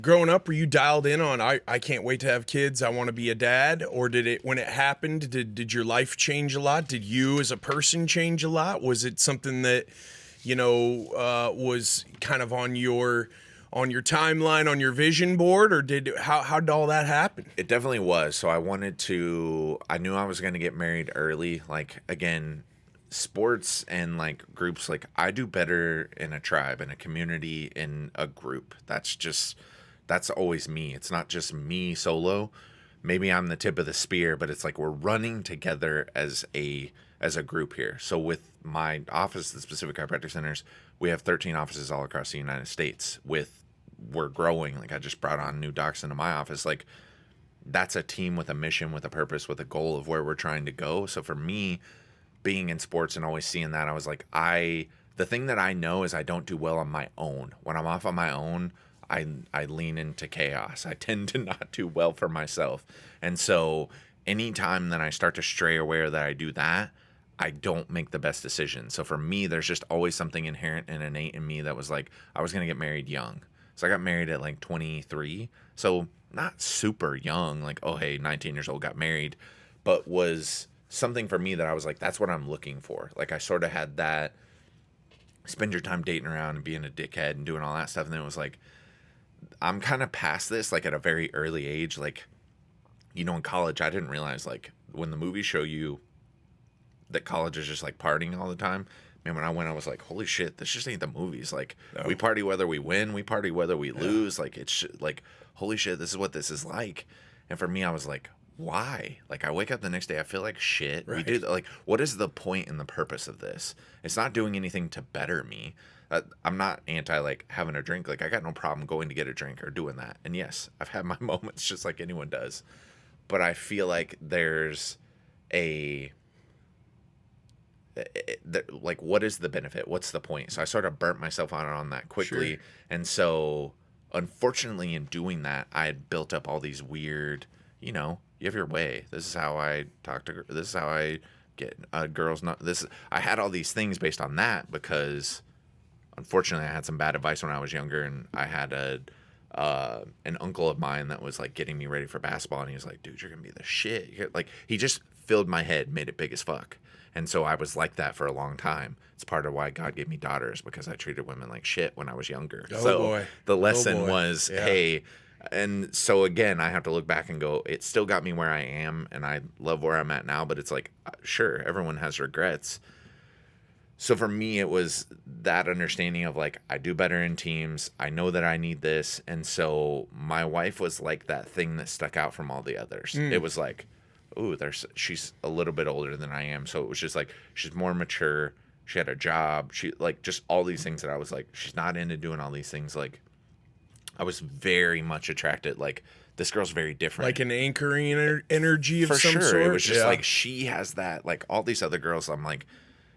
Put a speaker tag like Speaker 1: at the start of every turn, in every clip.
Speaker 1: Growing up, were you dialed in on I can't wait to have kids, I want to be a dad? Or did it, when it happened, did your life change a lot? Did you as a person change a lot? Was it something that, was kind of on your timeline, on your vision board, or how did all that happen?
Speaker 2: It definitely was. So I knew I was going to get married early. Like, again, sports and like groups, like I do better in a tribe, in a community, in a group. That's always me. It's not just me solo. Maybe I'm the tip of the spear, but it's like we're running together as a group here. So with my office, the Specific Chiropractic Centers, we have 13 offices all across the United States. We're growing. Like I just brought on new docs into my office. Like that's a team with a mission, with a purpose, with a goal of where we're trying to go. So for me, being in sports and always seeing that, I was like, the thing that I know is I don't do well on my own. When I'm off on my own, I lean into chaos. I tend to not do well for myself. And so anytime that I start to stray away or that I do that, I don't make the best decisions. So for me, there's just always something inherent and innate in me that was like, I was going to get married young. So I got married at like 23. So not super young, like, oh, hey, 19 years old, got married, but was something for me that I was like, that's what I'm looking for. Like I sort of had that spend your time dating around and being a dickhead and doing all that stuff. And then it was like, I'm kind of past this, like at a very early age. Like, in college, I didn't realize like when the movies show you that college is just like partying all the time. Man, when I went, I was like, holy shit, this just ain't the movies. Like, no. We party whether we win, we party whether we lose. Like, it's like, holy shit, this is what this is like. And for me, I was like, why? Like, I wake up the next day, I feel like shit. Right. We do, like, what is the point and the purpose of this? It's not doing anything to better me. I'm not anti, like, having a drink. Like, I got no problem going to get a drink or doing that. And yes, I've had my moments just like anyone does. But I feel like there's like, what is the benefit? What's the point? So I sort of burnt myself out on that quickly. Sure. And so, unfortunately, in doing that, I had built up all these weird, you have your way. This is how I talk to, this is how I get girls. Not this. I had all these things based on that because, unfortunately, I had some bad advice when I was younger, and I had an uncle of mine that was like getting me ready for basketball, and he was like, dude, you're gonna be the shit. Like, he just filled my head, made it big as fuck. And so I was like that for a long time. It's part of why God gave me daughters, because I treated women like shit when I was younger.
Speaker 1: Oh,
Speaker 2: so
Speaker 1: boy.
Speaker 2: The lesson was, hey, and so again, I have to look back and go, it still got me where I am, and I love where I'm at now, but it's like, sure, everyone has regrets. So for me, it was that understanding of like, I do better in teams. I know that I need this. And so my wife was like that thing that stuck out from all the others. It was like, ooh, she's a little bit older than I am. So it was just like, she's more mature. She had a job. She like just all these things that I was like, she's not into doing all these things. Like, I was very much attracted. Like, this girl's very different.
Speaker 1: Like an anchoring energy of
Speaker 2: for
Speaker 1: some
Speaker 2: sure.
Speaker 1: sort.
Speaker 2: It was just like, she has that, like all these other girls. I'm like,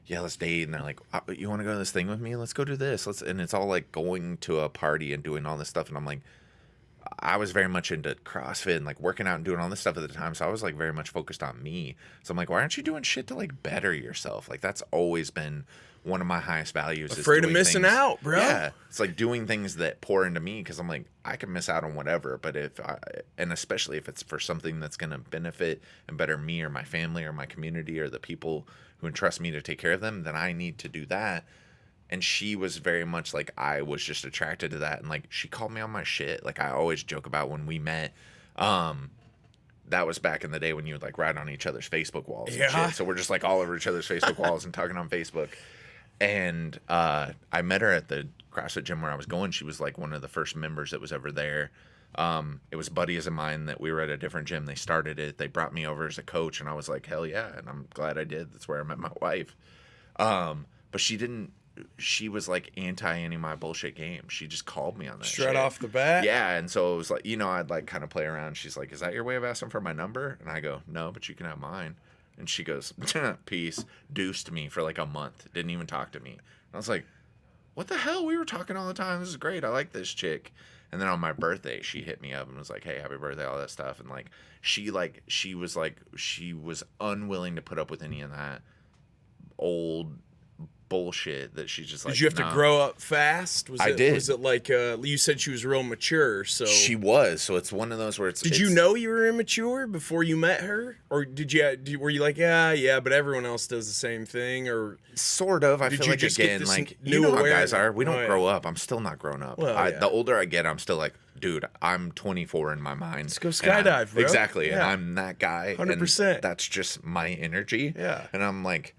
Speaker 2: yeah, let's date. And they're like, you want to go to this thing with me? Let's go do this. And it's all like going to a party and doing all this stuff. And I'm like, I was very much into CrossFit and like working out and doing all this stuff at the time. So I was like very much focused on me. So I'm like, why aren't you doing shit to like better yourself? Like, that's always been one of my highest values.
Speaker 1: Afraid of missing out, bro.
Speaker 2: Yeah. It's like doing things that pour into me, because I'm like, I can miss out on whatever. But and especially if it's for something that's going to benefit and better me or my family or my community or the people who entrust me to take care of them, then I need to do that. And she was very much like, I was just attracted to that. And like, she called me on my shit. Like, I always joke about when we met, that was back in the day when you would like write on each other's Facebook walls and shit. So we're just like all over each other's Facebook walls and talking on Facebook. And I met her at the CrossFit gym where I was going. She was like one of the first members that was ever there. It was buddies of mine that we were at a different gym. They started it. They brought me over as a coach, and I was like, hell yeah. And I'm glad I did. That's where I met my wife. But she was like anti any of my bullshit games. She just called me on that
Speaker 1: straight
Speaker 2: shit.
Speaker 1: Off the bat.
Speaker 2: Yeah. And so it was like, I'd like kind of play around. She's like, is that your way of asking for my number? And I go, no, but you can have mine. And she goes, peace, deuced me for like a month. Didn't even talk to me. And I was like, what the hell? We were talking all the time. This is great. I like this chick. And then on my birthday, she hit me up and was like, hey, happy birthday, all that stuff. And like, she was unwilling to put up with any of that old bullshit that she's just like,
Speaker 1: Did you have to grow up fast?
Speaker 2: I did.
Speaker 1: Was it like you said she was real mature? So
Speaker 2: She was. So it's one of those where
Speaker 1: Did you know you were immature before you met her, or were you like, yeah, but everyone else does the same thing, or
Speaker 2: sort of? I
Speaker 1: did
Speaker 2: feel
Speaker 1: you
Speaker 2: like
Speaker 1: just get
Speaker 2: again,
Speaker 1: this
Speaker 2: like
Speaker 1: new
Speaker 2: you know how
Speaker 1: awareness?
Speaker 2: guys are. We don't
Speaker 1: Oh, yeah.
Speaker 2: grow up. I'm still not grown up.
Speaker 1: Well, yeah.
Speaker 2: The older I get, I'm still like, dude, I'm 24 in my mind.
Speaker 1: Let's go
Speaker 2: and I'm-
Speaker 1: skydive, bro.
Speaker 2: Exactly, and
Speaker 1: Yeah.
Speaker 2: I'm that guy.
Speaker 1: 100%.
Speaker 2: And that's just my energy.
Speaker 1: Yeah.
Speaker 2: And I'm like,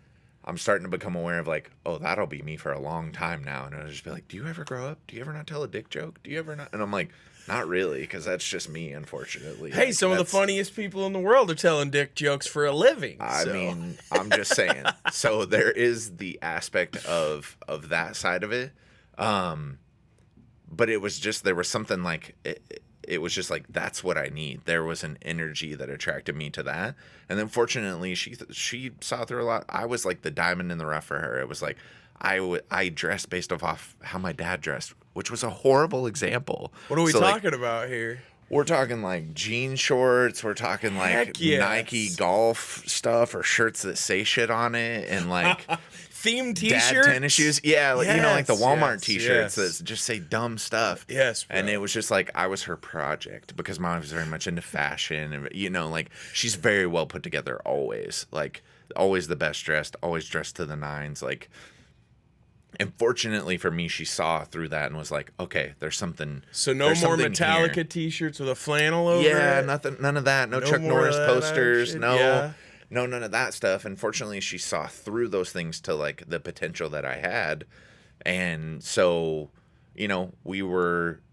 Speaker 2: I'm starting to become aware of like, oh, that'll be me for a long time now. And I'll just be like, do you ever grow up? Do you ever not tell a dick joke? Do you ever not? And I'm like, not really, because that's just me, unfortunately.
Speaker 1: Hey,
Speaker 2: Like,
Speaker 1: some of the
Speaker 2: that's-
Speaker 1: funniest people in the world are telling dick jokes for a living.
Speaker 2: I
Speaker 1: so.
Speaker 2: mean, I'm just saying. So there is the aspect of that side of it. But it was just, there was something like, it was just like, that's what I need. There was an energy that attracted me to that. And then fortunately, she saw through a lot. I was like the diamond in the rough for her. It was like, I dressed based off how my dad dressed, which was a horrible example.
Speaker 1: What are we
Speaker 2: So, like,
Speaker 1: talking about here?
Speaker 2: we're talking like jean shorts. We're talking like
Speaker 1: Heck yes.
Speaker 2: Nike golf stuff or shirts that say shit on it, and like
Speaker 1: Theme
Speaker 2: dad
Speaker 1: t-shirts?
Speaker 2: tennis shoes. Yeah, like, you know, like the
Speaker 1: Yes,
Speaker 2: Walmart
Speaker 1: yes,
Speaker 2: t-shirts
Speaker 1: yes.
Speaker 2: that just say dumb stuff.
Speaker 1: Yes, bro.
Speaker 2: And it was just like I was her project because mom was very much into fashion, and you know, like she's very well put together always. Like always the best dressed, always dressed to the nines. Like, and fortunately for me, she saw through that and was like, okay, there's something.
Speaker 1: So no
Speaker 2: there's
Speaker 1: more
Speaker 2: something
Speaker 1: Metallica
Speaker 2: here.
Speaker 1: t-shirts with a flannel over
Speaker 2: Yeah,
Speaker 1: it?
Speaker 2: nothing, none of that. No
Speaker 1: No
Speaker 2: Chuck
Speaker 1: more
Speaker 2: Norris
Speaker 1: of that
Speaker 2: posters.
Speaker 1: shit?
Speaker 2: No,
Speaker 1: Yeah.
Speaker 2: no, none of that stuff. And fortunately, she saw through those things to like the potential that I had, and so, you know,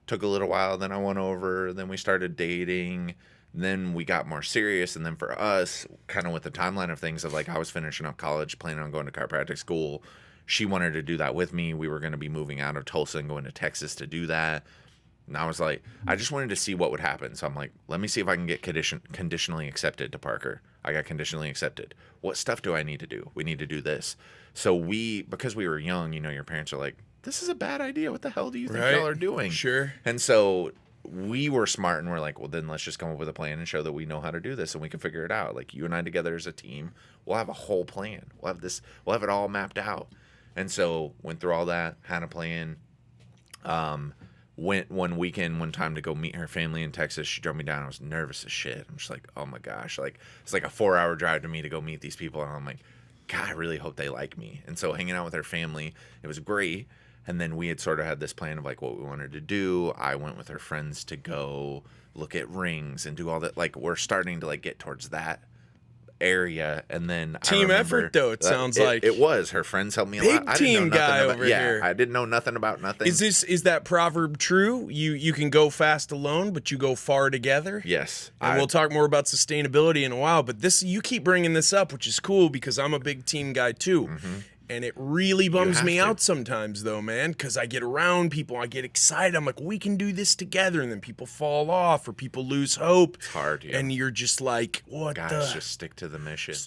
Speaker 2: took a little while. Then I went over. Then we started dating. Then we got more serious. And then for us, kind of with the timeline of things of like I was finishing up college, planning on going to chiropractic school. She wanted to do that with me. We were going to be moving out of Tulsa and going to Texas to do that. And I was like, I just wanted to see what would happen. So I'm like, let me see if I can get conditionally accepted to Parker. I got conditionally accepted. What stuff do I need to do? We need to do this. So because we were young, you know, your parents are like, this is a bad idea. What the hell do you think
Speaker 1: Right.
Speaker 2: y'all are doing?
Speaker 1: Sure.
Speaker 2: And so we were smart and we're like, well, then let's just come up with a plan and show that we know how to do this and we can figure it out. Like you and I together as a team, we'll have a whole plan. We'll have it all mapped out. And so went through all that, had a plan. Went one weekend, one time to go meet her family in Texas. She drove me down. I was nervous as shit. I'm just like, oh my gosh. Like it's like a 4-hour drive to me to go meet these people. And I'm like, God, I really hope they like me. And so hanging out with her family, it was great. And then we had sort of had this plan of like what we wanted to do. I went with her friends to go look at rings and do all that. Like we're starting to like get towards that area. And then
Speaker 1: Team effort, though, it sounds like.
Speaker 2: it was. Her friends helped me a
Speaker 1: Big
Speaker 2: lot. I didn't know
Speaker 1: team
Speaker 2: nothing
Speaker 1: guy
Speaker 2: about,
Speaker 1: over
Speaker 2: yeah,
Speaker 1: here.
Speaker 2: I didn't know nothing about nothing.
Speaker 1: Is that proverb true? You can go fast alone, but you go far together?
Speaker 2: Yes.
Speaker 1: And we'll talk more about sustainability in a while, but you keep bringing this up, which is cool because I'm a big team guy too. And it really bums
Speaker 2: have
Speaker 1: me
Speaker 2: to.
Speaker 1: out sometimes though, man, because I get around people, I get excited. I'm like, we can do this together. And then people fall off or people lose hope.
Speaker 2: It's hard, yeah.
Speaker 1: And you're just like, what
Speaker 2: Guys,
Speaker 1: the?
Speaker 2: just stick to the mission.